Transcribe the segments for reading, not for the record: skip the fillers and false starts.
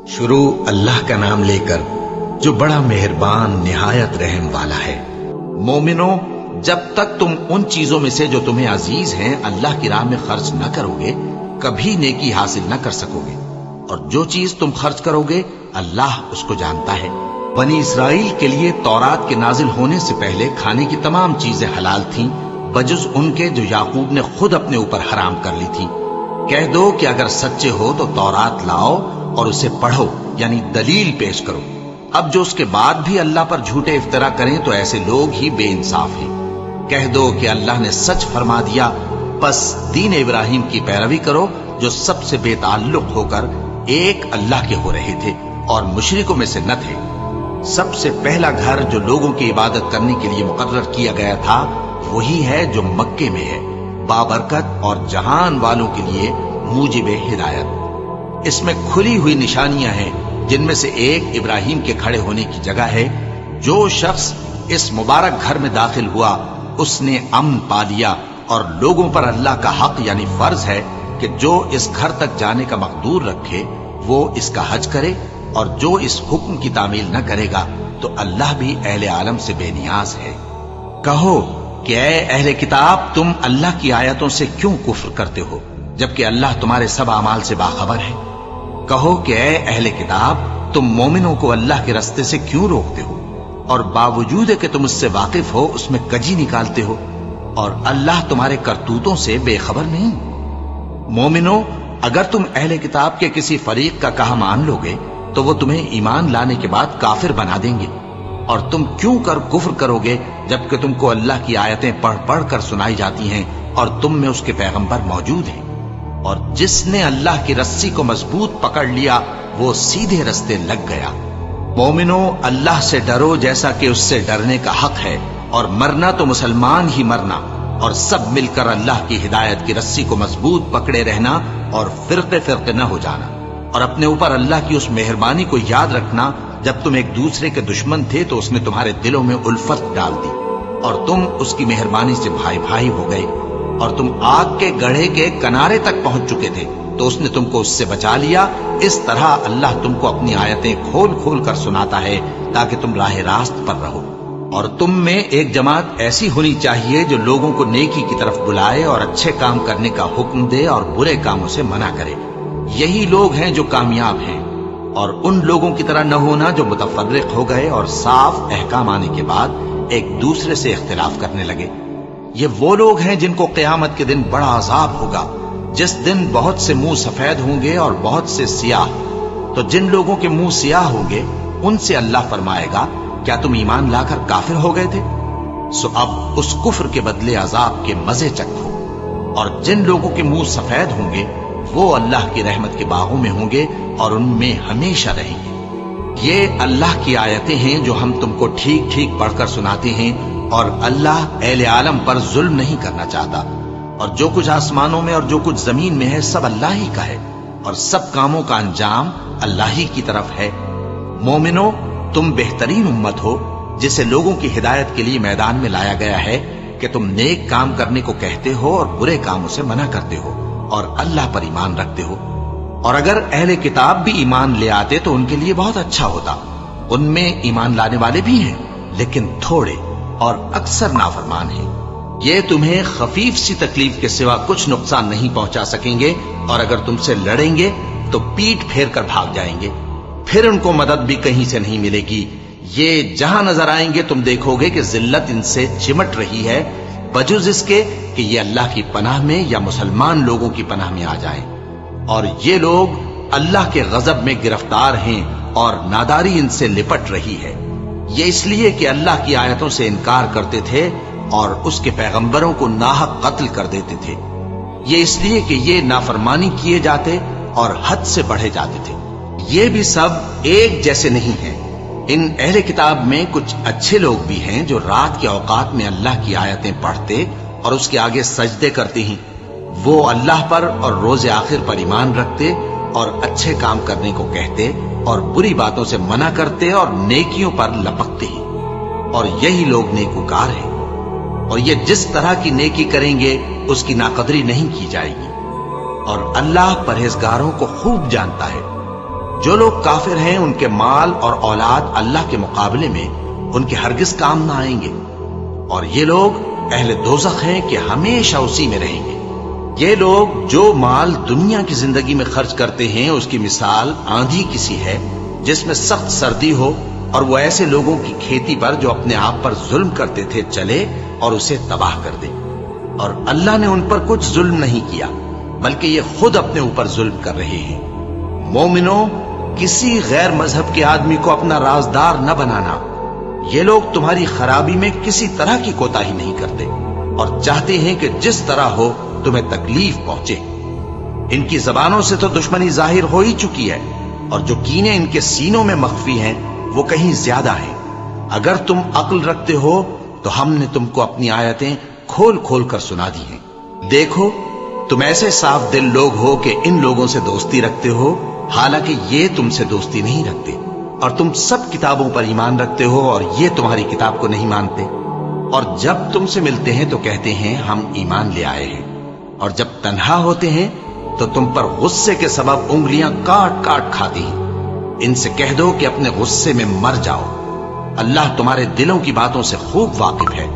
شروع اللہ کا نام لے کر جو بڑا مہربان نہایت رحم والا ہے۔ مومنو، جب تک تم ان چیزوں میں سے جو تمہیں عزیز ہیں اللہ کی راہ میں خرچ نہ کرو گے کبھی نیکی حاصل نہ کر سکو گے، اور جو چیز تم خرچ کرو گے اللہ اس کو جانتا ہے۔ بنی اسرائیل کے لیے تورات کے نازل ہونے سے پہلے کھانے کی تمام چیزیں حلال تھیں بجز ان کے جو یعقوب نے خود اپنے اوپر حرام کر لی تھی۔ کہہ دو کہ اگر سچے ہو تو تورات لاؤ اور اسے پڑھو، یعنی دلیل پیش کرو۔ اب جو اس کے بعد بھی اللہ پر جھوٹے افطرا کریں تو ایسے لوگ ہی بے انصاف ہیں۔ کہہ دو کہ اللہ نے سچ فرما دیا، پس دین ابراہیم کی پیروی کرو جو سب سے بے تعلق ہو کر ایک اللہ کے ہو رہے تھے اور مشرکوں میں سے نہ تھے۔ سب سے پہلا گھر جو لوگوں کی عبادت کرنے کے لیے مقرر کیا گیا تھا وہی ہے جو مکے میں ہے، بابرکت اور جہان والوں کے لیے موجب ہدایت۔ اس میں کھلی ہوئی نشانیاں ہیں جن میں سے ایک ابراہیم کے کھڑے ہونے کی جگہ ہے۔ جو شخص اس مبارک گھر میں داخل ہوا اس نے امن پا لیا، اور لوگوں پر اللہ کا حق یعنی فرض ہے کہ جو اس گھر تک جانے کا مقدور رکھے وہ اس کا حج کرے، اور جو اس حکم کی تعمیل نہ کرے گا تو اللہ بھی اہل عالم سے بے نیاز ہے۔ کہو کہ اے اہل کتاب، تم اللہ کی آیتوں سے کیوں کفر کرتے ہو جبکہ اللہ تمہارے سب اعمال سے باخبر ہے؟ کہو کہ اے اہل کتاب، تم مومنوں کو اللہ کے رستے سے کیوں روکتے ہو اور باوجود کہ تم اس سے واقف ہو اس میں کجی نکالتے ہو، اور اللہ تمہارے کرتوتوں سے بے خبر نہیں؟ مومنو، اگر تم اہل کتاب کے کسی فریق کا کہا مان لو گے تو وہ تمہیں ایمان لانے کے بعد کافر بنا دیں گے، اور تم کیوں کر کفر کرو گے جبکہ تم کو اللہ کی آیتیں پڑھ پڑھ کر سنائی جاتی ہیں اور تم میں اس کے پیغمبر موجود ہیں؟ اور جس نے اللہ کی رسی کو مضبوط پکڑ لیا وہ سیدھے رستے لگ گیا۔ مومنو، اللہ سے ڈرو جیسا کہ اس سے ڈرنے کا حق ہے، اور مرنا تو مسلمان ہی مرنا، اور سب مل کر اللہ کی ہدایت کی رسی کو مضبوط پکڑے رہنا اور فرقے فرقے نہ ہو جانا، اور اپنے اوپر اللہ کی اس مہربانی کو یاد رکھنا جب تم ایک دوسرے کے دشمن تھے تو اس نے تمہارے دلوں میں الفت ڈال دی اور تم اس کی مہربانی سے بھائی بھائی ہو گئے، اور تم آگ کے گڑھے کے کنارے تک پہنچ چکے تھے تو اس نے تم کو اس سے بچا لیا۔ اس طرح اللہ تم کو اپنی آیتیں کھول کھول کر سناتا ہے تاکہ تم راہ راست پر رہو۔ اور تم میں ایک جماعت ایسی ہونی چاہیے جو لوگوں کو نیکی کی طرف بلائے اور اچھے کام کرنے کا حکم دے اور برے کاموں سے منع کرے۔ یہی لوگ ہیں جو کامیاب ہیں، اور ان لوگوں کی طرح نہ ہونا جو متفرق ہو گئے اور صاف احکام آنے کے بعد ایک دوسرے سے اختلاف کرنے لگے۔ یہ وہ لوگ ہیں جن کو قیامت کے دن بڑا عذاب ہوگا، جس دن بہت سے منہ سفید ہوں گے اور بہت سے سیاہ۔ تو جن لوگوں کے منہ سیاہ ہوں گے ان سے اللہ فرمائے گا، کیا تم ایمان لا کر کافر ہو گئے تھے؟ سو اب اس کفر کے بدلے عذاب کے مزے چکھو۔ اور جن لوگوں کے منہ سفید ہوں گے وہ اللہ کی رحمت کے باغوں میں ہوں گے اور ان میں ہمیشہ رہیں گے۔ یہ اللہ کی آیتیں ہیں جو ہم تم کو ٹھیک ٹھیک پڑھ کر سناتے ہیں، اور اللہ اہل عالم پر ظلم نہیں کرنا چاہتا، اور جو کچھ آسمانوں میں اور جو کچھ زمین میں ہے سب اللہ ہی کا ہے، اور سب کاموں کا انجام اللہ ہی کی طرف ہے۔ مومنو، تم بہترین امت ہو جسے لوگوں کی ہدایت کے لیے میدان میں لایا گیا ہے کہ تم نیک کام کرنے کو کہتے ہو اور برے کاموں سے منع کرتے ہو اور اللہ پر ایمان رکھتے ہو۔ اور اگر اہل کتاب بھی ایمان لے آتے تو ان کے لیے بہت اچھا ہوتا۔ ان میں ایمان لانے والے بھی ہیں لیکن تھوڑے، اور اکثر نافرمان ہیں۔ یہ تمہیں خفیف سی تکلیف کے سوا کچھ نقصان نہیں پہنچا سکیں گے، اور اگر تم سے لڑیں گے تو پیٹ پھیر کر بھاگ جائیں گے، پھر ان کو مدد بھی کہیں سے نہیں ملے گی۔ یہ جہاں نظر آئیں گے تم دیکھو گے کہ ذلت ان سے چمٹ رہی ہے، بجز اس کے کہ یہ اللہ کی پناہ میں یا مسلمان لوگوں کی پناہ میں آ جائیں۔ اور یہ لوگ اللہ کے غضب میں گرفتار ہیں اور ناداری ان سے لپٹ رہی ہے۔ یہ اس لیے کہ اللہ کی آیتوں سے انکار کرتے تھے اور اس کے پیغمبروں کو ناحق قتل کر دیتے تھے۔ یہ اس لیے کہ یہ نافرمانی کیے جاتے اور حد سے بڑھے جاتے تھے۔ یہ بھی سب ایک جیسے نہیں ہیں۔ ان اہل کتاب میں کچھ اچھے لوگ بھی ہیں جو رات کے اوقات میں اللہ کی آیتیں پڑھتے اور اس کے آگے سجدے کرتے ہیں۔ وہ اللہ پر اور روز آخر پر ایمان رکھتے اور اچھے کام کرنے کو کہتے اور بری باتوں سے منع کرتے اور نیکیوں پر لپکتے ہیں، اور یہی لوگ نیکوکار ہیں۔ اور یہ جس طرح کی نیکی کریں گے اس کی ناقدری نہیں کی جائے گی، اور اللہ پرہیزگاروں کو خوب جانتا ہے۔ جو لوگ کافر ہیں ان کے مال اور اولاد اللہ کے مقابلے میں ان کے ہرگز کام نہ آئیں گے، اور یہ لوگ اہل دوزخ ہیں کہ ہمیشہ اسی میں رہیں گے۔ یہ لوگ جو مال دنیا کی زندگی میں خرچ کرتے ہیں اس کی مثال آندھی کسی ہے جس میں سخت سردی ہو اور وہ ایسے لوگوں کی کھیتی پر جو اپنے آپ پر ظلم کرتے تھے چلے اور اسے تباہ کر دے۔ اور اللہ نے ان پر کچھ ظلم نہیں کیا بلکہ یہ خود اپنے اوپر ظلم کر رہے ہیں۔ مومنوں، کسی غیر مذہب کے آدمی کو اپنا رازدار نہ بنانا۔ یہ لوگ تمہاری خرابی میں کسی طرح کی کوتاہی نہیں کرتے اور چاہتے ہیں کہ جس طرح ہو تمہیں تکلیف پہنچے۔ ان کی زبانوں سے تو دشمنی ظاہر ہو ہی چکی ہے، اور جو کینے ان کے سینوں میں مخفی ہیں وہ کہیں زیادہ ہیں۔ اگر تم عقل رکھتے ہو تو ہم نے تم کو اپنی آیتیں کھول کھول کر سنا دی ہیں۔ دیکھو، تم ایسے صاف دل لوگ ہو کہ ان لوگوں سے دوستی رکھتے ہو، حالانکہ یہ تم سے دوستی نہیں رکھتے، اور تم سب کتابوں پر ایمان رکھتے ہو اور یہ تمہاری کتاب کو نہیں مانتے، اور جب تم سے ملتے ہیں تو کہتے ہیں ہم ایمان لے آئے ہیں، اور جب تنہا ہوتے ہیں تو تم پر غصے کے سبب انگلیاں کاٹ کاٹ کھاتی ہیں۔ ان سے کہہ دو کہ اپنے غصے میں مر جاؤ، اللہ تمہارے دلوں کی باتوں سے خوب واقف ہے۔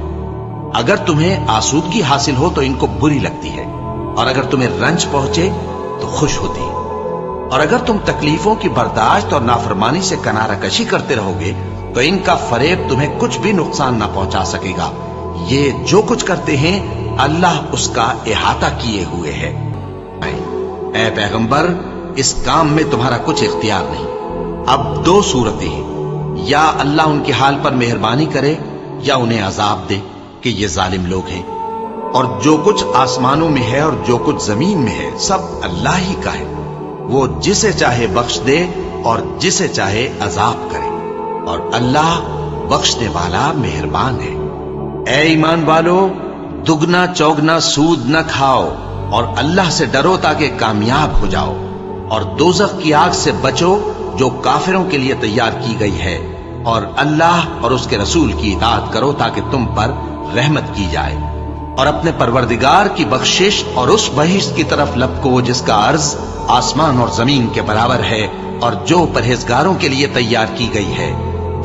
اگر تمہیں آسودگی حاصل ہو تو ان کو بری لگتی ہے، اور اگر تمہیں رنج پہنچے تو خوش ہوتی ہے، اور اگر تم تکلیفوں کی برداشت اور نافرمانی سے کنارہ کشی کرتے رہو گے تو ان کا فریب تمہیں کچھ بھی نقصان نہ پہنچا سکے گا۔ یہ جو کچھ کرتے ہیں اللہ اس کا احاطہ کیے ہوئے ہے۔ اے پیغمبر، اس کام میں تمہارا کچھ اختیار نہیں۔ اب دو صورتیں ہیں، یا اللہ ان کے حال پر مہربانی کرے یا انہیں عذاب دے کہ یہ ظالم لوگ ہیں، اور جو کچھ آسمانوں میں ہے اور جو کچھ زمین میں ہے سب اللہ ہی کا ہے۔ وہ جسے چاہے بخش دے اور جسے چاہے عذاب کرے، اور اللہ بخشنے والا مہربان ہے۔ اے ایمان والو، دگنا چوگنا سود نہ کھاؤ اور اللہ سے ڈرو تاکہ کامیاب ہو جاؤ، اور دوزخ کی آگ سے بچو جو کافروں کے لیے تیار کی گئی ہے، اور اللہ اور اس کے رسول کی اطاعت کرو تاکہ تم پر رحمت کی جائے، اور اپنے پروردگار کی بخشش اور اس بہشت کی طرف لپکو جس کا عرض آسمان اور زمین کے برابر ہے، اور جو پرہیزگاروں کے لیے تیار کی گئی ہے،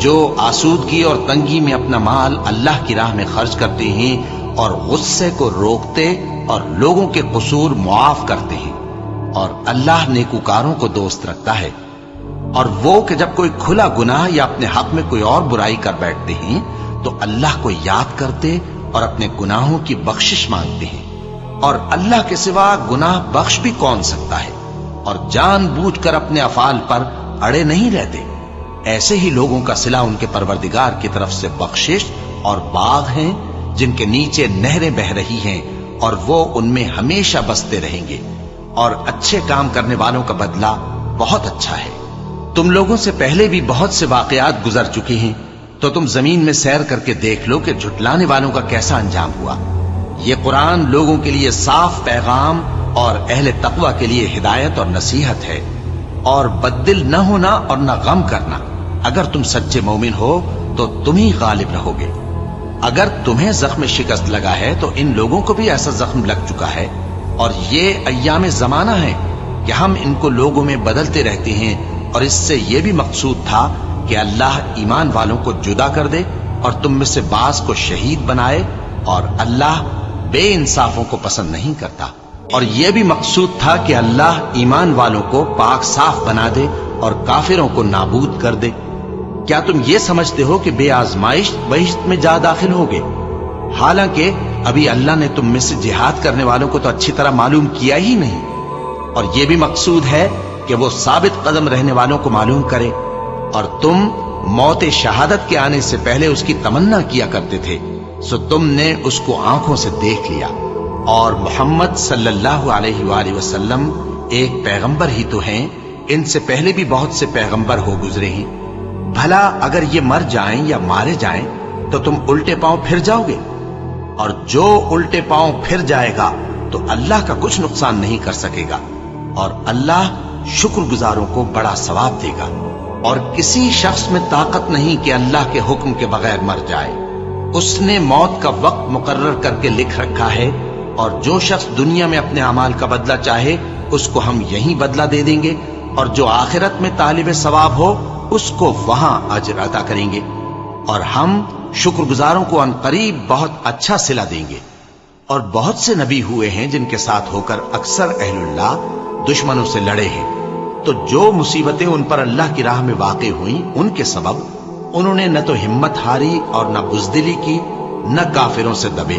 جو آسودگی اور تنگی میں اپنا مال اللہ کی راہ میں خرچ کرتے ہیں اور غصے کو روکتے اور لوگوں کے قصور معاف کرتے ہیں، اور اللہ نیکوکاروں کو دوست رکھتا ہے۔ اور وہ کہ جب کوئی کھلا گناہ یا اپنے حق میں کوئی اور برائی کر بیٹھتے ہیں تو اللہ کو یاد کرتے اور اپنے گناہوں کی بخشش مانگتے ہیں، اور اللہ کے سوا گناہ بخش بھی کون سکتا ہے، اور جان بوجھ کر اپنے افعال پر اڑے نہیں رہتے۔ ایسے ہی لوگوں کا صلہ ان کے پروردگار کی طرف سے بخشش اور باغ ہیں جن کے نیچے نہریں بہ رہی ہیں، اور وہ ان میں ہمیشہ بستے رہیں گے، اور اچھے کام کرنے والوں کا بدلہ بہت اچھا ہے۔ تم لوگوں سے پہلے بھی بہت سے واقعات گزر چکے ہیں، تو تم زمین میں سیر کر کے دیکھ لو کہ جھٹلانے والوں کا کیسا انجام ہوا۔ یہ قرآن لوگوں کے لیے صاف پیغام اور اہل تقوی کے لیے ہدایت اور نصیحت ہے، اور بددل نہ ہونا اور نہ غم کرنا۔ اگر تم سچے مومن ہو تو تم ہی غالب رہو گے۔ اگر تمہیں زخم شکست لگا ہے تو ان لوگوں کو بھی ایسا زخم لگ چکا ہے، اور یہ ایام زمانہ ہے کہ ہم ان کو لوگوں میں بدلتے رہتے ہیں، اور اس سے یہ بھی مقصود تھا کہ اللہ ایمان والوں کو جدا کر دے اور تم میں سے بعض کو شہید بنائے، اور اللہ بے انصافوں کو پسند نہیں کرتا۔ اور یہ بھی مقصود تھا کہ اللہ ایمان والوں کو پاک صاف بنا دے اور کافروں کو نابود کر دے۔ کیا تم یہ سمجھتے ہو کہ بے آزمائش بہشت میں جا داخل ہوگے؟ حالانکہ ابھی اللہ نے تم میں سے جہاد کرنے والوں کو تو اچھی طرح معلوم کیا ہی نہیں، اور یہ بھی مقصود ہے کہ وہ ثابت قدم رہنے والوں کو معلوم کرے، اور تم موت شہادت کے آنے سے پہلے اس کی تمنا کیا کرتے تھے، سو تم نے اس کو آنکھوں سے دیکھ لیا۔ اور محمد صلی اللہ علیہ وآلہ وسلم ایک پیغمبر ہی تو ہیں، ان سے پہلے بھی بہت سے پیغمبر ہو گزرے ہیں۔ بھلا اگر یہ مر جائیں یا مارے جائیں تو تم الٹے پاؤں پھر جاؤ گے؟ اور جو الٹے پاؤں پھر جائے گا تو اللہ کا کچھ نقصان نہیں کر سکے گا، اور اللہ شکر گزاروں کو بڑا ثواب دے گا۔ اور کسی شخص میں طاقت نہیں کہ اللہ کے حکم کے بغیر مر جائے، اس نے موت کا وقت مقرر کر کے لکھ رکھا ہے، اور جو شخص دنیا میں اپنے اعمال کا بدلہ چاہے اس کو ہم یہیں بدلہ دے دیں گے، اور جو آخرت میں طالب ثواب ہو اس کو وہاں اجر عطا کریں گے، اور ہم شکر گزاروں کو ان قریب بہت اچھا صلہ دیں گے۔ اور بہت سے نبی ہوئے ہیں جن کے ساتھ ہو کر اکثر اہل اللہ دشمنوں سے لڑے ہیں، تو جو مصیبتیں ان پر اللہ کی راہ میں واقع ہوئیں ان کے سبب انہوں نے نہ تو ہمت ہاری اور نہ بزدلی کی، نہ کافروں سے دبے،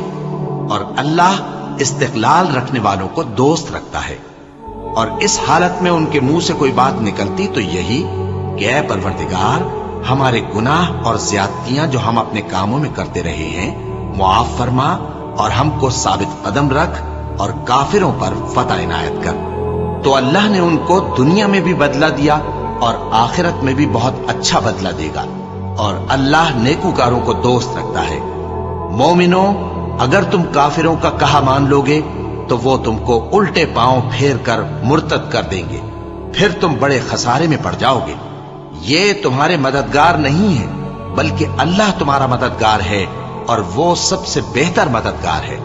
اور اللہ استقلال رکھنے والوں کو دوست رکھتا ہے۔ اور اس حالت میں ان کے منہ سے کوئی بات نکلتی تو یہی کہ اے پروردگار، ہمارے گناہ اور زیادتیاں جو ہم اپنے کاموں میں کرتے رہے ہیں معاف فرما، اور ہم کو ثابت قدم رکھ، اور کافروں پر فتح عنایت کر۔ تو اللہ نے ان کو دنیا میں بھی بدلہ دیا اور آخرت میں بھی بہت اچھا بدلہ دے گا، اور اللہ نیکوکاروں کو دوست رکھتا ہے۔ مومنو، اگر تم کافروں کا کہا مان لوگے تو وہ تم کو الٹے پاؤں پھیر کر مرتد کر دیں گے، پھر تم بڑے خسارے میں پڑ جاؤ گے۔ یہ تمہارے مددگار نہیں ہے بلکہ اللہ تمہارا مددگار ہے، اور وہ سب سے بہتر مددگار ہے۔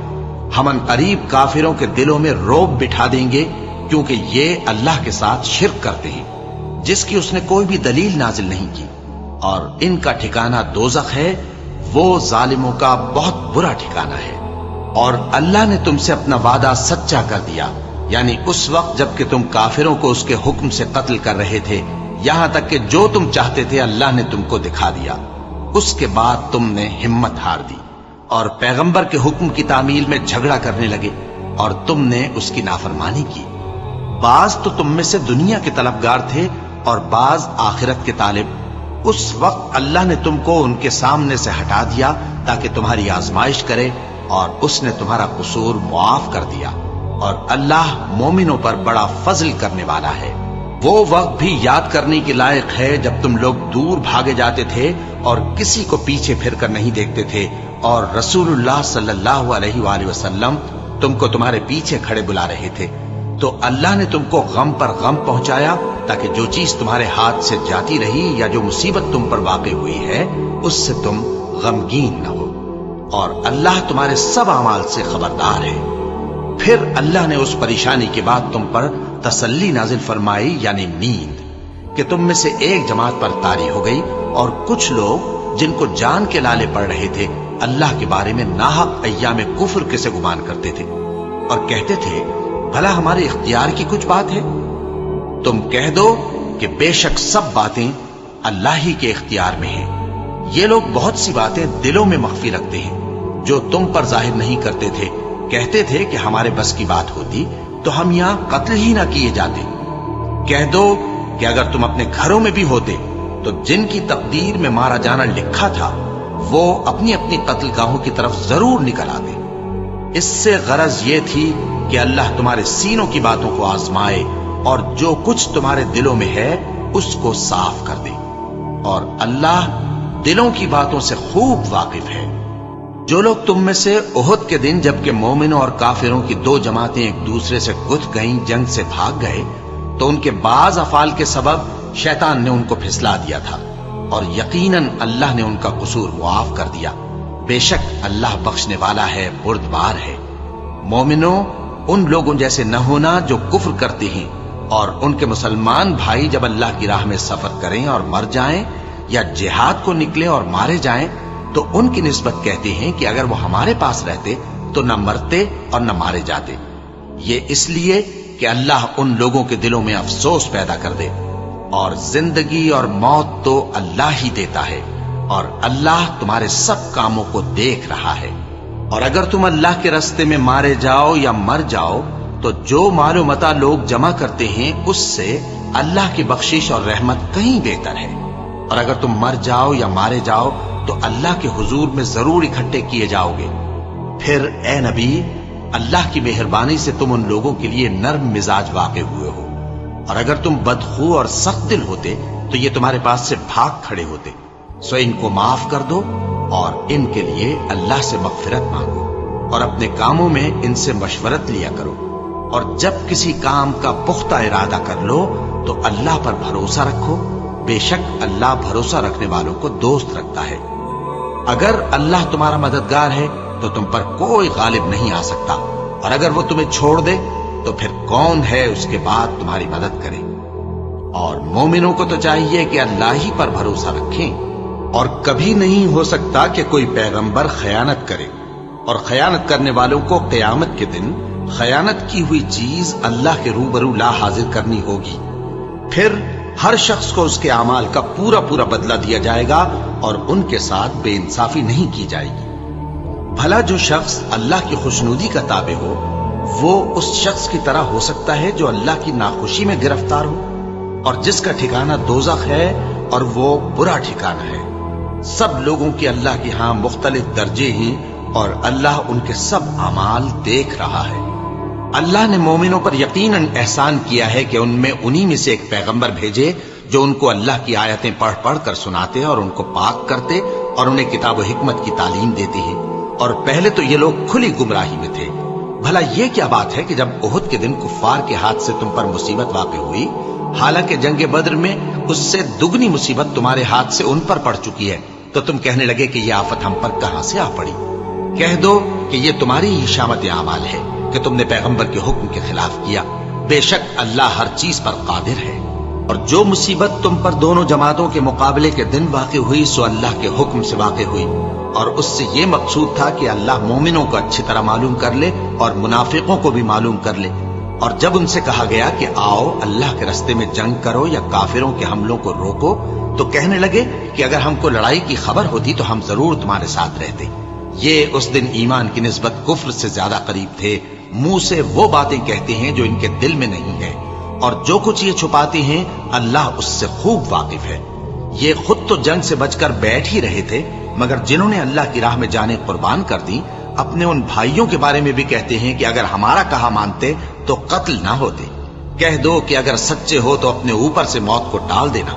ہم ان قریب کافروں کے دلوں میں رعب بٹھا دیں گے، کیونکہ یہ اللہ کے ساتھ شرک کرتے ہیں جس کی اس نے کوئی بھی دلیل نازل نہیں کی، اور ان کا ٹھکانہ دوزخ ہے، وہ ظالموں کا بہت برا ٹھکانہ ہے۔ اور اللہ نے تم سے اپنا وعدہ سچا کر دیا، یعنی اس وقت جب کہ تم کافروں کو اس کے حکم سے قتل کر رہے تھے، یہاں تک کہ جو تم چاہتے تھے اللہ نے تم کو دکھا دیا۔ اس کے بعد تم نے ہمت ہار دی اور پیغمبر کے حکم کی تعمیل میں جھگڑا کرنے لگے، اور تم نے اس کی نافرمانی کی۔ بعض تو تم میں سے دنیا کے طلبگار تھے اور بعض آخرت کے طالب۔ اس وقت اللہ نے تم کو ان کے سامنے سے ہٹا دیا تاکہ تمہاری آزمائش کرے، اور اس نے تمہارا قصور معاف کر دیا، اور اللہ مومنوں پر بڑا فضل کرنے والا ہے۔ وہ وقت بھی یاد کرنے کے لائق ہے جب تم لوگ دور بھاگے جاتے تھے اور کسی کو پیچھے پھر کر نہیں دیکھتے تھے، اور رسول اللہ صلی اللہ علیہ وآلہ وسلم تم کو تمہارے پیچھے کھڑے بلا رہے تھے، تو اللہ نے تم کو غم پر غم پہنچایا تاکہ جو چیز تمہارے ہاتھ سے جاتی رہی یا جو مصیبت تم پر واقع ہوئی ہے اس سے تم غمگین نہ ہو، اور اللہ تمہارے سب اعمال سے خبردار ہے۔ پھر اللہ نے اس پریشانی کے بعد تم پر تسلی نازل فرمائی، یعنی نیند، کہ تم میں سے ایک جماعت پر طاری ہو گئی، اور کچھ لوگ جن کو جان کے لالے پڑ رہے تھے اللہ کے بارے میں ناحق ایام کفر کے سے گمان کرتے تھے، اور کہتے تھے بھلا ہمارے اختیار کی کچھ بات ہے؟ تم کہہ دو کہ بے شک سب باتیں اللہ ہی کے اختیار میں ہیں۔ یہ لوگ بہت سی باتیں دلوں میں مخفی رکھتے ہیں جو تم پر ظاہر نہیں کرتے تھے۔ کہتے تھے کہ ہمارے بس کی بات ہوتی تو ہم یہاں قتل ہی نہ کیے جاتے۔ کہہ دو کہ اگر تم اپنے گھروں میں بھی ہوتے تو جن کی تقدیر میں مارا جانا لکھا تھا وہ اپنی اپنی قتل گاہوں کی طرف ضرور نکل آتے۔ اس سے غرض یہ تھی کہ اللہ تمہارے سینوں کی باتوں کو آزمائے اور جو کچھ تمہارے دلوں میں ہے اس کو صاف کر دے، اور اللہ دلوں کی باتوں سے خوب واقف ہے۔ جو لوگ تم میں سے احد کے دن جبکہ مومنوں اور کافروں کی دو جماعتیں ایک دوسرے سے گتھ گئیں جنگ سے بھاگ گئے تو ان کے بعض افعال کے سبب شیطان نے ان کو پھسلا دیا تھا، اور یقیناً اللہ نے ان کا قصور معاف کر دیا۔ بے شک اللہ بخشنے والا ہے، بردبار ہے۔ مومنوں، ان لوگوں جیسے نہ ہونا جو کفر کرتے ہیں، اور ان کے مسلمان بھائی جب اللہ کی راہ میں سفر کریں اور مر جائیں یا جہاد کو نکلیں اور مارے جائیں تو ان کی نسبت کہتے ہیں کہ اگر وہ ہمارے پاس رہتے تو نہ مرتے اور نہ مارے جاتے۔ یہ اس لیے کہ اللہ ان لوگوں کے دلوں میں افسوس پیدا کر دے، اور زندگی اور موت تو اللہ ہی دیتا ہے، اور اللہ تمہارے سب کاموں کو دیکھ رہا ہے۔ اور اگر تم اللہ کے راستے میں مارے جاؤ یا مر جاؤ تو جو مال و متاع لوگ جمع کرتے ہیں اس سے اللہ کی بخشش اور رحمت کہیں بہتر ہے، اور اگر تم مر جاؤ یا مارے جاؤ تو اللہ کے حضور میں ضرور اکٹھے کیے جاؤ گے۔ پھر اے نبی، اللہ کی مہربانی سے تم ان لوگوں کے لیے نرم مزاج واقع ہوئے ہو، اور اگر تم بدخو اور سخت دل ہوتے تو یہ تمہارے پاس سے بھاگ کھڑے ہوتے۔ سو ان کو معاف کر دو اور ان کے لیے اللہ سے مغفرت مانگو، اور اپنے کاموں میں ان سے مشورت لیا کرو، اور جب کسی کام کا پختہ ارادہ کر لو تو اللہ پر بھروسہ رکھو، بے شک اللہ بھروسہ رکھنے والوں کو دوست رکھتا ہے۔ اگر اللہ تمہارا مددگار ہے تو تم پر کوئی غالب نہیں آ سکتا، اور اگر وہ تمہیں چھوڑ دے تو پھر کون ہے اس کے بعد تمہاری مدد کرے؟ اور مومنوں کو تو چاہیے کہ اللہ ہی پر بھروسہ رکھیں، اور کبھی نہیں ہو سکتا کہ کوئی پیغمبر خیانت کرے، اور خیانت کرنے والوں کو قیامت کے دن خیانت کی ہوئی چیز اللہ کے روبرو لا حاضر کرنی ہوگی، پھر ہر شخص کو اس کے اعمال کا پورا پورا بدلہ دیا جائے گا اور ان کے ساتھ بے انصافی نہیں کی جائے گی۔ بھلا جو شخص اللہ کی خوشنودی کا تابع ہو وہ اس شخص کی طرح ہو سکتا ہے جو اللہ کی ناخوشی میں گرفتار ہو، اور جس کا ٹھکانہ دوزخ ہے اور وہ برا ٹھکانہ ہے۔ سب لوگوں کے اللہ کے ہاں مختلف درجے ہیں اور اللہ ان کے سب اعمال دیکھ رہا ہے۔ اللہ نے مومنوں پر یقیناً احسان کیا ہے کہ ان میں انہی میں سے ایک پیغمبر بھیجے جو ان کو اللہ کی آیتیں پڑھ پڑھ کر سناتے اور ان کو پاک کرتے اور انہیں کتاب و حکمت کی تعلیم دیتے ہیں، اور پہلے تو یہ لوگ کھلی گمراہی میں تھے۔ بھلا یہ کیا بات ہے کہ جب احد کے دن کفار کے ہاتھ سے تم پر مصیبت واقع ہوئی، حالانکہ جنگ بدر میں اس سے دگنی مصیبت تمہارے ہاتھ سے ان پر پڑ چکی ہے، تو تم کہنے لگے کہ یہ آفت ہم پر کہاں سے آ پڑی؟ کہہ دو کہ یہ تمہاری ہی شامت اعمال ہے کہ تم نے پیغمبر کے حکم کے خلاف کیا، بے شک اللہ ہر چیز پر قادر ہے۔ اور جو مصیبت تم پر دونوں جماعتوں کے مقابلے کے دن واقع ہوئی سو اللہ کے حکم سے واقع ہوئی، اور اس سے یہ مقصود تھا کہ اللہ مومنوں کو اچھی طرح معلوم کر لے اور منافقوں کو بھی معلوم کر لے۔ اور جب ان سے کہا گیا کہ آؤ اللہ کے رستے میں جنگ کرو یا کافروں کے حملوں کو روکو، تو کہنے لگے کہ اگر ہم کو لڑائی کی خبر ہوتی تو ہم ضرور تمہارے ساتھ رہتے۔ یہ اس دن ایمان کی نسبت کفر سے زیادہ قریب تھے، منہ سے وہ باتیں کہتے ہیں جو ان کے دل میں نہیں ہے، اور جو کچھ یہ چھپاتے ہیں اللہ اس سے خوب واقف ہے۔ یہ خود تو جنگ سے بچ کر بیٹھ ہی رہے تھے، مگر جنہوں نے اللہ کی راہ میں جانیں قربان کر دی اپنے ان بھائیوں کے بارے میں بھی کہتے ہیں کہ اگر ہمارا کہا مانتے تو قتل نہ ہوتے۔ کہہ دو کہ اگر سچے ہو تو اپنے اوپر سے موت کو ٹال دینا۔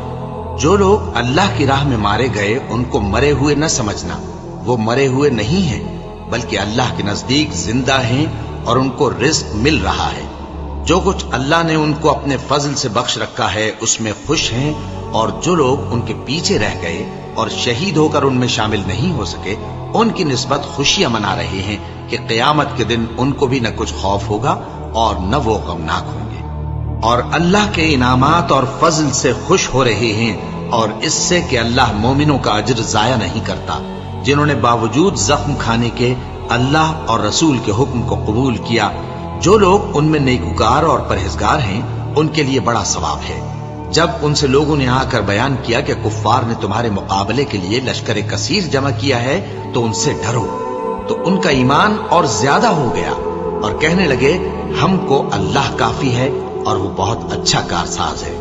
جو لوگ اللہ کی راہ میں مارے گئے ان کو مرے ہوئے نہ سمجھنا، وہ مرے ہوئے نہیں ہیں بلکہ اللہ کے نزدیک زندہ ہیں اور ان کو رزق مل رہا ہے۔ جو کچھ اللہ نے ان کو اپنے فضل سے بخش رکھا ہے اس میں خوش ہیں، اور جو لوگ ان کے پیچھے رہ گئے اور شہید ہو کر ان میں شامل نہیں ہو سکے ان کی نسبت خوشیاں منا رہے ہیں کہ قیامت کے دن ان کو بھی نہ کچھ خوف ہوگا اور نہ وہ غمناک ہوں گے، اور اللہ کے انعامات اور فضل سے خوش ہو رہے ہیں، اور اس سے کہ اللہ مومنوں کا اجر ضائع نہیں کرتا۔ جنہوں نے باوجود زخم کھانے کے اللہ اور رسول کے حکم کو قبول کیا، جو لوگ ان میں نیکوکار اور پرہیزگار ہیں ان کے لیے بڑا ثواب ہے۔ جب ان سے لوگوں نے آ کر بیان کیا کہ کفار نے تمہارے مقابلے کے لیے لشکر کثیر جمع کیا ہے تو ان سے ڈرو، تو ان کا ایمان اور زیادہ ہو گیا اور کہنے لگے ہم کو اللہ کافی ہے اور وہ بہت اچھا کارساز ہے۔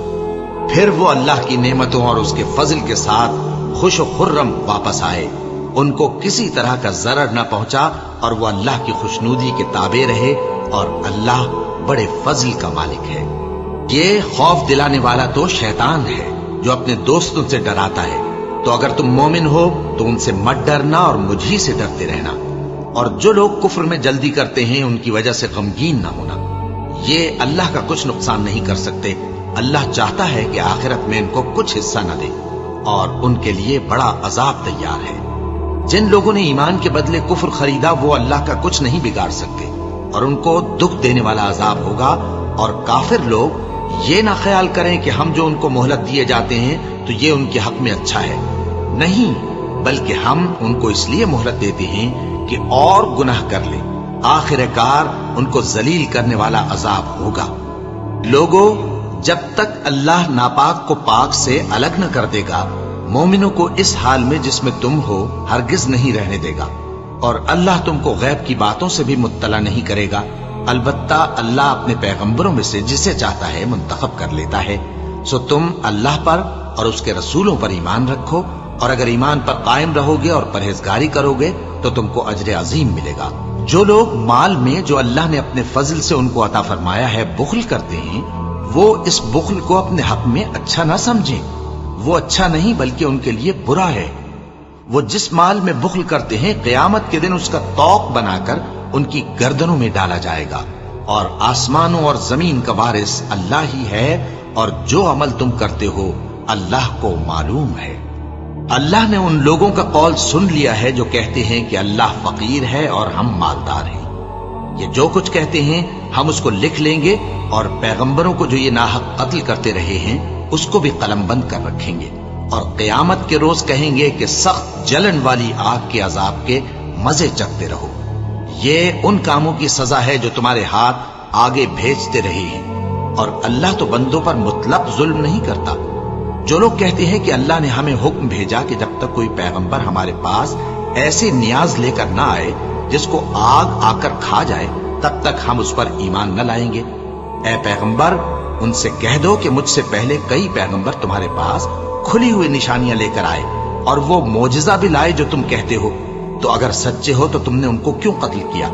پھر وہ اللہ کی نعمتوں اور اس کے فضل کے ساتھ خوش و خرم واپس آئے، ان کو کسی طرح کا ضرر نہ پہنچا اور وہ اللہ کی خوشنودی کے تابع رہے، اور اللہ بڑے فضل کا مالک ہے۔ یہ خوف دلانے والا تو شیطان ہے جو اپنے دوستوں سے ڈراتا ہے، تو اگر تم مومن ہو تو ان سے مت ڈرنا اور مجھی سے ڈرتے رہنا، اور جو لوگ کفر میں جلدی کرتے ہیں ان کی وجہ سے غمگین نہ ہونا، یہ اللہ کا کچھ نقصان نہیں کر سکتے۔ اللہ چاہتا ہے کہ آخرت میں ان کو کچھ حصہ نہ دے اور ان کے لیے بڑا عذاب تیار ہے۔ جن لوگوں نے ایمان کے بدلے کفر خریدا وہ اللہ کا کچھ نہیں بگاڑ سکتے، اور ان کو دکھ دینے والا عذاب ہوگا۔ اور کافر لوگ یہ نہ خیال کریں کہ ہم جو ان کو مہلت دیے جاتے ہیں تو یہ ان کے حق میں اچھا ہے، نہیں، بلکہ ہم ان کو اس لیے مہلت دیتے ہیں کہ اور گناہ کر لیں، آخر کار ان کو ذلیل کرنے والا عذاب ہوگا۔ لوگوں، جب تک اللہ ناپاک کو پاک سے الگ نہ کر دے گا مومنوں کو اس حال میں جس میں تم ہو ہرگز نہیں رہنے دے گا، اور اللہ تم کو غیب کی باتوں سے بھی مطلع نہیں کرے گا۔ البتہ اللہ اپنے پیغمبروں میں سے جسے چاہتا ہے منتخب کر لیتا ہے۔ سو تم اللہ پر اور اس کے رسولوں پر ایمان رکھو، اور اگر ایمان پر قائم رہو گے اور پرہیزگاری کرو گے تو تم کو اجر عظیم ملے گا۔ جو لوگ مال میں جو اللہ نے اپنے فضل سے ان کو عطا فرمایا ہے بخل کرتے ہیں، وہ اس بخل کو اپنے حق میں اچھا نہ سمجھیں، وہ اچھا نہیں بلکہ ان کے لیے برا ہے۔ وہ جس مال میں بخل کرتے ہیں قیامت کے دن اس کا طوق بنا کر ان کی گردنوں میں ڈالا جائے گا، اور آسمانوں اور زمین کا وارث اللہ ہی ہے، اور جو عمل تم کرتے ہو اللہ کو معلوم ہے۔ اللہ نے ان لوگوں کا قول سن لیا ہے جو کہتے ہیں کہ اللہ فقیر ہے اور ہم مالدار ہیں۔ یہ جو کچھ کہتے ہیں ہم اس کو لکھ لیں گے، اور پیغمبروں کو جو یہ ناحق قتل کرتے رہے ہیں اس کو بھی قلمبند کر رکھیں گے، اور قیامت کے روز کہیں گے کہ سخت جلن والی آگ کے عذاب کے مزے چکھتے رہو۔ یہ ان کاموں کی سزا ہے جو تمہارے ہاتھ آگے بھیجتے رہے ہیں، اور اللہ تو بندوں پر مطلق ظلم نہیں کرتا۔ جو لوگ کہتے ہیں کہ اللہ نے ہمیں حکم بھیجا کہ جب تک کوئی پیغمبر ہمارے پاس ایسے نیاز لے کر نہ آئے جس کو آگ آ کر کھا جائے، تب تک ہم اس پر ایمان نہ لائیں گے۔ اے پیغمبر، ان سے کہہ دو کہ مجھ سے پہلے کئی پیغمبر تمہارے پاس کھلی ہوئی نشانیاں لے کر آئے، اور وہ معجزہ بھی لائے جو تم کہتے ہو، تو اگر سچے ہو تو تم نے ان کو کیوں قتل کیا؟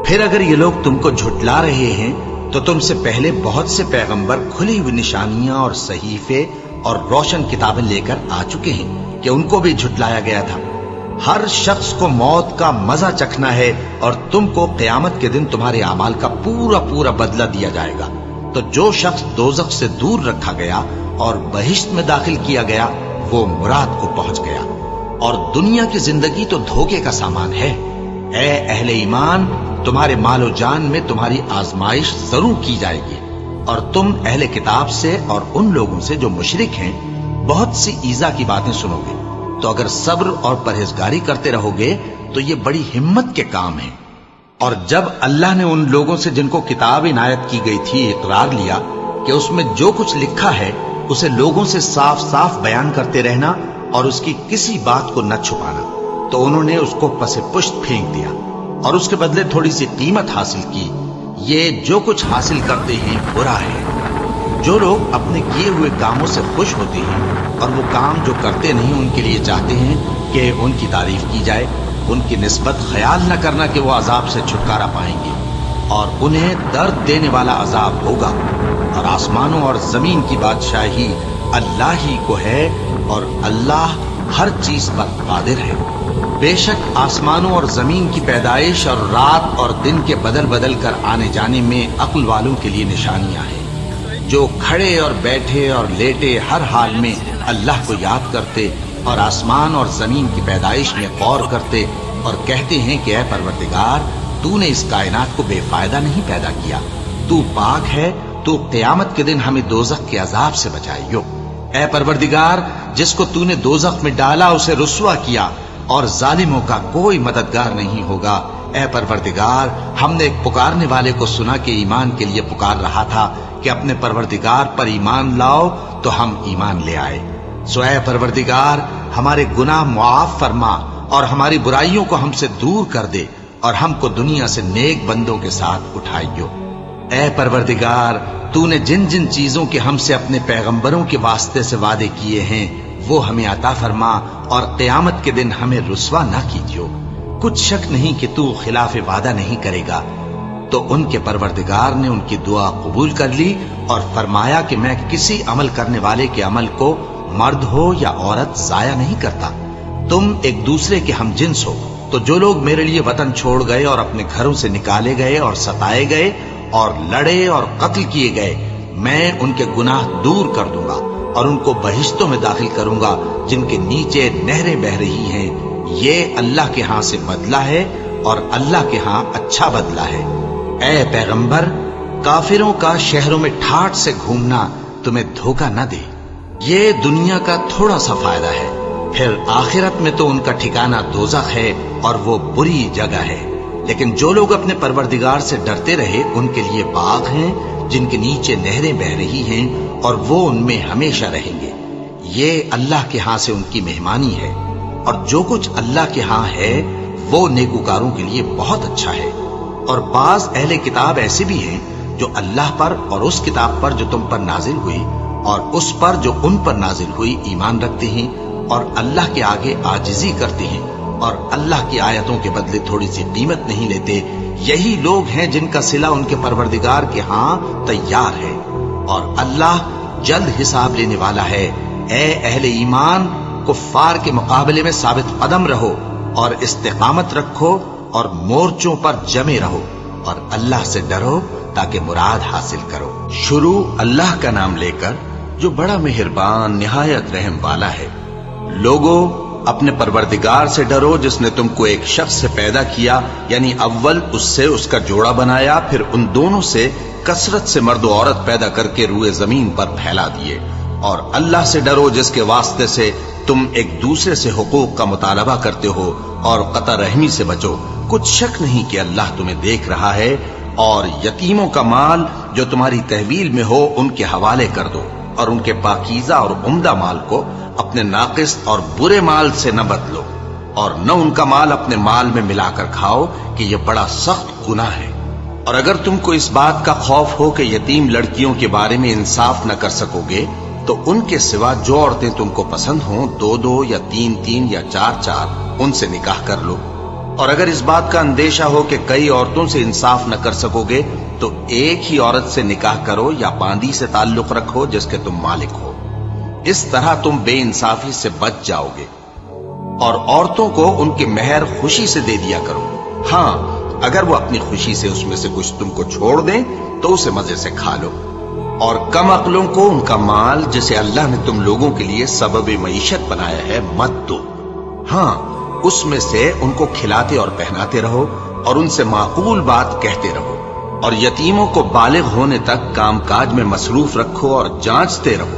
پھر اگر یہ لوگ تم کو جھٹلا رہے ہیں تو تم سے پہلے بہت سے پیغمبر کھلی ہوئی نشانیاں اور صحیفے اور روشن کتابیں لے کر آ چکے ہیں کہ ان کو بھی جھٹلایا گیا تھا۔ ہر شخص کو موت کا مزہ چکھنا ہے، اور تم کو قیامت کے دن تمہارے اعمال کا پورا پورا بدلہ دیا جائے گا۔ تو جو شخص دوزخ سے دور رکھا گیا اور بہشت میں داخل کیا گیا، وہ مراد کو پہنچ گیا، اور دنیا کی زندگی تو دھوکے کا سامان ہے۔ اے اہل ایمان، تمہارے مال و جان میں تمہاری آزمائش ضرور کی جائے گی، اور تم اہل کتاب سے اور ان لوگوں سے جو مشرک ہیں بہت سی ایذا کی باتیں سنو گے۔ تو اگر صبر اور پرہیزگاری کرتے رہو گے تو یہ بڑی ہمت کے کام ہیں۔ اور جب اللہ نے ان لوگوں سے جن کو کتاب عنایت کی گئی تھی اقرار لیا کہ اس میں جو کچھ لکھا ہے اسے لوگوں سے صاف صاف بیان کرتے رہنا اور اس کی کسی بات کو نہ چھپانا، تو انہوں نے اس کو پس پشت پھینک دیا اور اس کے بدلے تھوڑی سی قیمت حاصل کی۔ یہ جو کچھ حاصل کرتے ہیں برا ہے۔ جو لوگ اپنے کیے ہوئے کاموں سے خوش ہوتے ہیں اور وہ کام جو کرتے نہیں ان کے لیے چاہتے ہیں کہ ان کی تعریف کی جائے، ان کی نسبت خیال نہ کرنا کہ وہ عذاب سے چھٹکارا پائیں گے، اور انہیں درد دینے والا عذاب ہوگا۔ اور آسمانوں اور زمین کی بادشاہی اللہ ہی کو ہے، اور اللہ ہر چیز پر قادر ہے۔ بے شک آسمانوں اور زمین کی پیدائش اور رات اور دن کے بدل بدل کر آنے جانے میں عقل والوں کے لیے نشانیاں ہیں، جو کھڑے اور بیٹھے اور لیٹے ہر حال میں اللہ کو یاد کرتے اور آسمان اور زمین کی پیدائش میں غور کرتے اور کہتے ہیں کہ اے پروردگار، تو نے اس کائنات کو بے فائدہ نہیں پیدا کیا، تو پاک ہے، تو قیامت کے دن ہمیں دوزخ کے عذاب سے بچائیو۔ اے پروردگار، جس کو تو نے دوزخ میں ڈالا اسے رسوا کیا، اور ظالموں کا کوئی مددگار نہیں ہوگا۔ اے پروردگار، ہم نے ایک پکارنے والے کو سنا کہ ایمان کے لیے پکار رہا تھا کہ اپنے پروردگار پر ایمان لاؤ، تو ہم ایمان لے آئے۔ سو اے پروردگار، ہمارے گناہ معاف فرما اور ہماری برائیوں کو ہم سے دور کر دے، اور ہم کو دنیا سے نیک بندوں کے ساتھ اٹھائیو۔ اے پروردگار، تو نے جن جن چیزوں کے ہم سے اپنے پیغمبروں کے واسطے سے وعدے کیے ہیں وہ ہمیں عطا فرما، اور قیامت کے دن ہمیں رسوا نہ کیجیو۔ کچھ شک نہیں کہ تو خلاف وعدہ نہیں کرے گا۔ تو ان کے پروردگار نے ان کی دعا قبول کر لی اور فرمایا کہ میں کسی عمل کرنے والے کے عمل کو مرد ہو یا عورت ضائع نہیں کرتا۔ تم ایک دوسرے کے ہم جنس ہو، تو جو لوگ میرے لیے وطن چھوڑ گئے اور اپنے گھروں سے نکالے گئے اور ستائے گئے اور لڑے اور قتل کیے گئے، میں ان کے گناہ دور کر دوں گا اور ان کو بہشتوں میں داخل کروں گا جن کے نیچے نہریں بہہ رہی ہیں۔ یہ اللہ کے ہاں سے بدلہ ہے، اور اللہ کے ہاں اچھا بدلہ ہے۔ اے پیغمبر، کافروں کا شہروں میں ٹھاٹ سے گھومنا تمہیں دھوکہ نہ دے۔ یہ دنیا کا تھوڑا سا فائدہ ہے، پھر آخرت میں تو ان کا ٹھکانہ دوزخ ہے، اور وہ بری جگہ ہے۔ لیکن جو لوگ اپنے پروردگار سے ڈرتے رہے ان کے لیے باغ ہیں جن کے نیچے نہریں بہہ رہی ہیں، اور وہ ان میں ہمیشہ رہیں گے۔ یہ اللہ کے ہاں سے ان کی مہمانی ہے، اور جو کچھ اللہ کے ہاں ہے وہ نیکوکاروں کے لیے بہت اچھا ہے۔ اور بعض اہل کتاب ایسے بھی ہیں جو اللہ پر اور اس کتاب پر جو تم پر نازل ہوئی اور اس پر جو ان پر نازل ہوئی ایمان رکھتے ہیں، اور اللہ کے آگے عاجزی کرتے ہیں، اور اللہ کی آیتوں کے بدلے تھوڑی سی قیمت نہیں لیتے۔ یہی لوگ ہیں جن کا صلہ ان کے پروردگار کے ہاں تیار ہے، اور اللہ جلد حساب لینے والا ہے۔ اے اہل ایمان، کفار کے مقابلے میں ثابت قدم رہو اور استقامت رکھو اور مورچوں پر جمے رہو، اور اللہ سے ڈرو تاکہ مراد حاصل کرو۔ شروع اللہ کا نام لے کر جو بڑا مہربان نہایت رحم والا ہے۔ لوگو، اپنے پروردگار سے ڈرو جس نے تم کو ایک شخص سے پیدا کیا، یعنی اول اس سے اس کا جوڑا بنایا، پھر ان دونوں سے کثرت سے مرد و عورت پیدا کر کے روئے زمین پر پھیلا دیے، اور اللہ سے ڈرو جس کے واسطے سے تم ایک دوسرے سے حقوق کا مطالبہ کرتے ہو، اور قطع رحمی سے بچو، کچھ شک نہیں کہ اللہ تمہیں دیکھ رہا ہے۔ اور یتیموں کا مال جو تمہاری تحویل میں ہو ان کے حوالے کر دو، اور ان کے پاکیزہ اور عمدہ مال کو اپنے ناقص اور برے مال سے نہ بدلو، اور نہ ان کا مال اپنے مال میں ملا کر کھاؤ کہ یہ بڑا سخت گناہ ہے۔ اور اگر تم کو اس بات کا خوف ہو کہ یتیم لڑکیوں کے بارے میں انصاف نہ کر سکو گے تو ان کے سوا جو عورتیں تم کو پسند ہوں، 2 یا 3 یا 4 ان سے نکاح کر لو۔ اور اگر اس بات کا اندیشہ ہو کہ کئی عورتوں سے انصاف نہ کر سکو گے تو ایک ہی عورت سے نکاح کرو یا باندی سے تعلق رکھو جس کے تم مالک ہو، اس طرح تم بے انصافی سے بچ جاؤ گے۔ اور عورتوں کو ان کے مہر خوشی سے دے دیا کرو، ہاں اگر وہ اپنی خوشی سے اس میں سے کچھ تم کو چھوڑ دیں تو اسے مزے سے کھا لو۔ اور کم عقلوں کو ان کا مال جسے اللہ نے تم لوگوں کے لیے سبب معیشت بنایا ہے مت دو، ہاں اس میں سے ان کو کھلاتے اور پہناتے رہو اور ان سے معقول بات کہتے رہو۔ اور یتیموں کو بالغ ہونے تک کام کاج میں مصروف رکھو اور جانچتے رہو،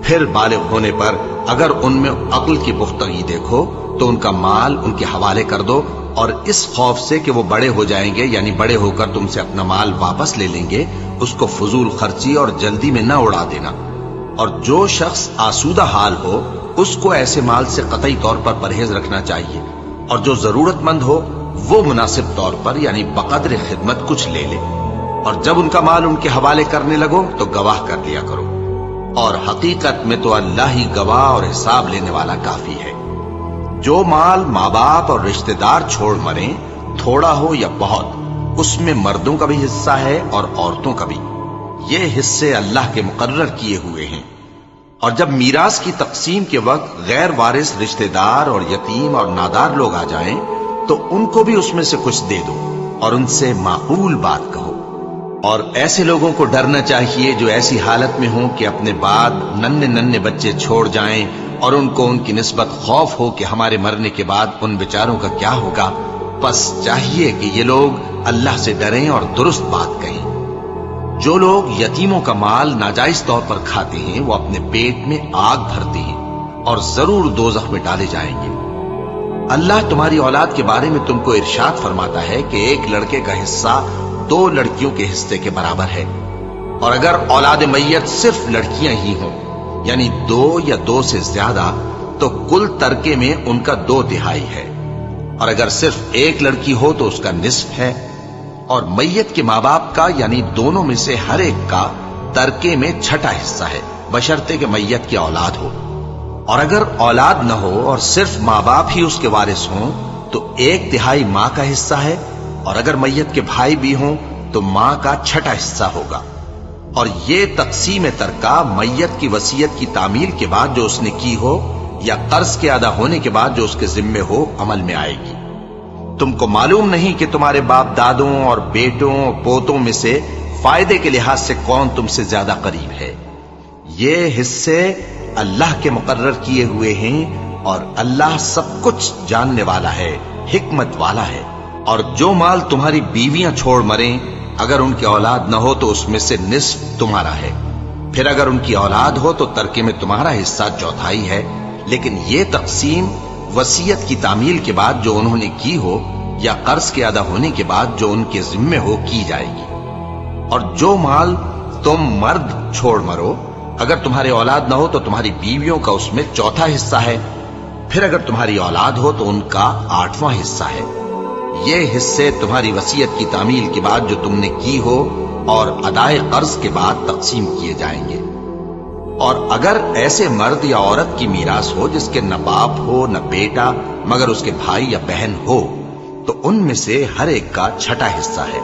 پھر بالغ ہونے پر اگر ان میں عقل کی پختگی دیکھو تو ان کا مال ان کے حوالے کر دو، اور اس خوف سے کہ وہ بڑے ہو جائیں گے، یعنی بڑے ہو کر تم سے اپنا مال واپس لے لیں گے، اس کو فضول خرچی اور جلدی میں نہ اڑا دینا۔ اور جو شخص آسودہ حال ہو اس کو ایسے مال سے قطعی طور پر پرہیز رکھنا چاہیے، اور جو ضرورت مند ہو وہ مناسب طور پر یعنی بقدر خدمت کچھ لے لے۔ اور جب ان کا مال ان کے حوالے کرنے لگو تو گواہ کر لیا کرو، اور حقیقت میں تو اللہ ہی گواہ اور حساب لینے والا کافی ہے۔ جو مال ماں باپ اور رشتہ دار چھوڑ مریں، تھوڑا ہو یا بہت، اس میں مردوں کا بھی حصہ ہے اور عورتوں کا بھی، یہ حصے اللہ کے مقرر کیے ہوئے ہیں۔ اور جب میراث کی تقسیم کے وقت غیر وارث رشتہ دار اور یتیم اور نادار لوگ آ جائیں تو ان کو بھی اس میں سے کچھ دے دو اور ان سے معقول بات کہو۔ اور ایسے لوگوں کو ڈرنا چاہیے جو ایسی حالت میں ہوں کہ اپنے بعد ننھے بچے چھوڑ جائیں اور ان کو ان کی نسبت خوف ہو کہ ہمارے مرنے کے بعد ان بیچاروں کا کیا ہوگا۔ پس چاہیے کہ یہ لوگ اللہ سے ڈریں اور درست بات کہیں۔ جو لوگ یتیموں کا مال ناجائز طور پر کھاتے ہیں وہ اپنے پیٹ میں آگ بھرتے ہیں اور ضرور دوزخ میں ڈالے جائیں گے۔ اللہ تمہاری اولاد کے بارے میں تم کو ارشاد فرماتا ہے کہ ایک لڑکے کا حصہ 2 لڑکیوں کے حصے کے برابر ہے، اور اگر اولاد میت صرف لڑکیاں ہی ہوں یعنی 2 یا 2 سے زیادہ تو کل ترکے میں ان کا 2/3 ہے، اور اگر صرف ایک لڑکی ہو تو اس کا نصف ہے، اور میت کے ماں باپ کا یعنی دونوں میں سے ہر ایک کا ترکے میں 6واں حصہ ہے، بشرطے کہ میت کی اولاد ہو۔ اور اگر اولاد نہ ہو اور صرف ماں باپ ہی اس کے وارث ہوں تو 1/3 ماں کا حصہ ہے، اور اگر میت کے بھائی بھی ہوں تو ماں کا 6واں حصہ ہوگا۔ اور یہ تقسیم ترکہ میت کی وصیت کی تعمیل کے بعد جو اس نے کی ہو یا قرض کے ادا ہونے کے بعد جو اس کے ذمے ہو عمل میں آئے گی۔ تم کو معلوم نہیں کہ تمہارے باپ دادوں اور بیٹوں اور پوتوں میں سے فائدے کے لحاظ سے کون تم سے زیادہ قریب ہے۔ یہ حصے اللہ کے مقرر کیے ہوئے ہیں، اور اللہ سب کچھ جاننے والا ہے، حکمت والا ہے۔ اور جو مال تمہاری بیویاں چھوڑ مریں اگر ان کی اولاد نہ ہو تو اس میں سے نصف تمہارا ہے، پھر اگر ان کی اولاد ہو تو ترکے میں تمہارا حصہ 1/4 ہے، لیکن یہ تقسیم وصیت کی تعمیل کے بعد جو انہوں نے کی ہو یا قرض کے ادا ہونے کے بعد جو ان کے ذمے ہو کی جائے گی۔ اور جو مال تم مرد چھوڑ مرو اگر تمہارے اولاد نہ ہو تو تمہاری بیویوں کا اس میں 1/4 حصہ ہے، پھر اگر تمہاری اولاد ہو تو ان کا 8واں حصہ ہے۔ یہ حصے تمہاری وصیت کی تعمیل کے بعد جو تم نے کی ہو اور ادائے قرض کے بعد تقسیم کیے جائیں گے۔ اور اگر ایسے مرد یا عورت کی میراث ہو جس کے نہ باپ ہو نہ بیٹا مگر اس کے بھائی یا بہن ہو تو ان میں سے ہر ایک کا 6واں حصہ ہے،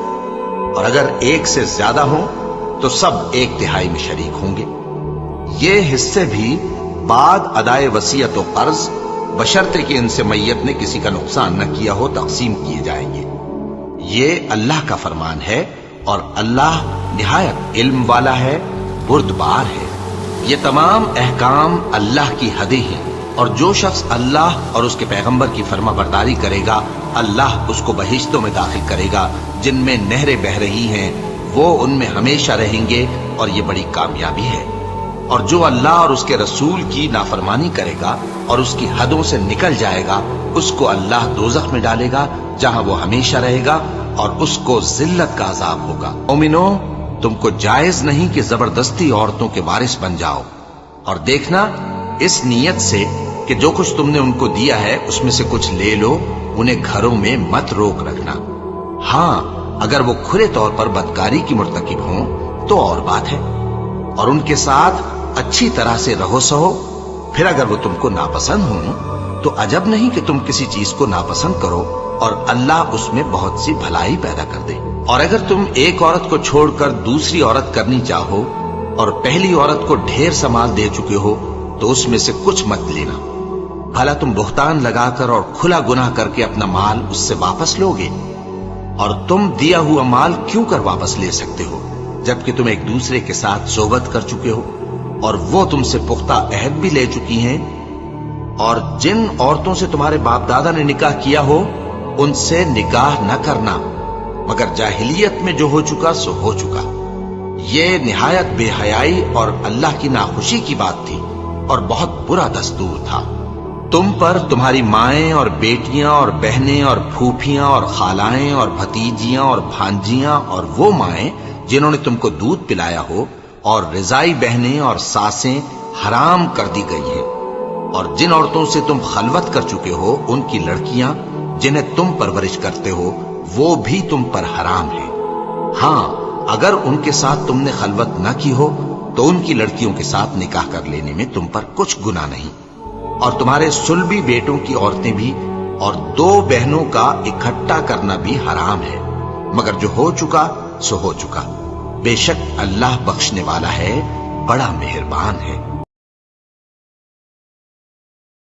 اور اگر ایک سے زیادہ ہوں تو سب 1/3 میں شریک ہوں گے۔ یہ حصے بھی بعد ادائے وصیت و قرض بشرطے کہ ان سے میت نے کسی کا نقصان نہ کیا ہو تقسیم کیے جائیں گے۔ یہ اللہ کا فرمان ہے، اور اللہ نہایت علم والا ہے، بردبار ہے۔ یہ تمام احکام اللہ کی حدیں ہیں، اور جو شخص اللہ اور اس کے پیغمبر کی فرما برداری کرے گا اللہ اس کو بہشتوں میں داخل کرے گا جن میں نہریں بہہ رہی ہیں، وہ ان میں ہمیشہ رہیں گے، اور یہ بڑی کامیابی ہے۔ اور جو اللہ اور اس کے رسول کی نافرمانی کرے گا اور اس کی حدوں سے نکل جائے گا اس کو اللہ دوزخ میں ڈالے گا جہاں وہ ہمیشہ رہے گا اور اس کو ذلت کا عذاب ہوگا۔ مومنو، تم کو جائز نہیں کہ زبردستی عورتوں کے وارث بن جاؤ، اور دیکھنا اس نیت سے کہ جو کچھ تم نے ان کو دیا ہے اس میں سے کچھ لے لو، انہیں گھروں میں مت روک رکھنا۔ ہاں، اگر وہ کھلے طور پر بدکاری کی مرتکب ہوں تو اور بات ہے، اور ان کے ساتھ اچھی طرح سے رہو سہو۔ پھر اگر وہ تم کو ناپسند ہوں تو عجب نہیں کہ تم کسی چیز کو ناپسند کرو اور اللہ اس میں بہت سی بھلائی پیدا کر دے۔ اور اگر تم ایک عورت کو چھوڑ کر دوسری عورت کرنی چاہو اور پہلی عورت کو ڈھیر سا مال دے چکے ہو تو اس میں سے کچھ مت لینا، بھلا تم بہتان لگا کر اور کھلا گناہ کر کے اپنا مال اس سے واپس لوگے؟ اور تم دیا ہوا مال کیوں کر واپس لے سکتے ہو جبکہ تم ایک دوسرے کے ساتھ صحبت کر چکے ہو اور وہ تم سے پختہ عہد بھی لے چکی ہیں؟ اور جن عورتوں سے تمہارے باپ دادا نے نکاح کیا ہو ان سے نکاح نہ کرنا مگر جاہلیت میں جو ہو چکا سو ہو چکا۔ یہ نہایت بے حیائی اور اللہ کی ناخوشی کی بات تھی اور بہت برا دستور تھا۔ تم پر تمہاری مائیں اور بیٹیاں اور بہنیں اور پھوپھیاں اور خالائیں اور بھتیجیاں اور بھانجیاں اور وہ مائیں جنہوں نے تم کو دودھ پلایا ہو اور رضائی بہنیں اور ساسیں حرام کر دی گئی ہیں، اور جن عورتوں سے تم خلوت کر چکے ہو ان کی لڑکیاں جنہیں تم پرورش کرتے ہو وہ بھی تم پر حرام ہیں۔ ہاں، اگر ان کے ساتھ تم نے خلوت نہ کی ہو تو ان کی لڑکیوں کے ساتھ نکاح کر لینے میں تم پر کچھ گناہ نہیں، اور تمہارے صلبی بیٹوں کی عورتیں بھی اور دو بہنوں کا اکٹھا کرنا بھی حرام ہے، مگر جو ہو چکا سو ہو چکا۔ بے شک اللہ بخشنے والا ہے، بڑا مہربان ہے۔